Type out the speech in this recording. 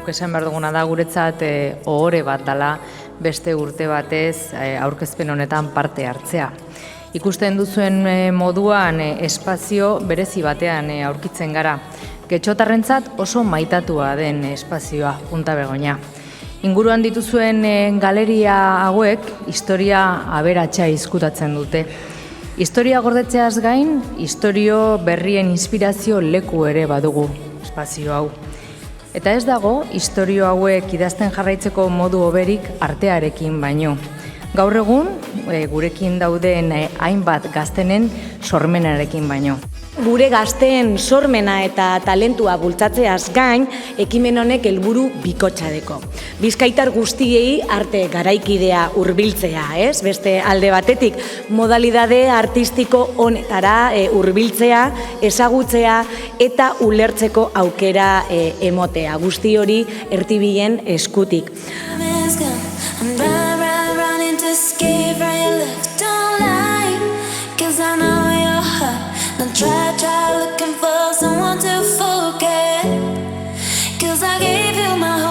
guk esan behar duguna da guretzat ohore bat dela beste urte batez aurkezpen honetan parte hartzea. Ikusten duzuen moduan espazio berezi batean aurkitzen gara. Getxotarrentzat oso maitatua den espazioa, Punta Begoña. Inguruan dituzuen galeria hauek historia aberatsa izkutatzen dute. Historia gordetzeaz gain, istorio berrien inspirazio leku ere badugu espazio hau. Eta ez dago, istorio hauek idazten jarraitzeko modu hoberik artearekin baino. Gaur egun, gurekin dauden hainbat gaztenen sormenarekin baino. Gure gazteen sormena eta talentua bultzatzeaz gain, ekimen honek helburu bikotxadeko. Bizkaitar guztiei arte garaikidea hurbiltzea, ez? Beste alde batetik, modalidade artistiko honetara hurbiltzea, ezagutzea eta ulertzeko aukera emotea. Guzti hori ertibilen eskutik. Try looking for someone to forget, 'cause I gave you my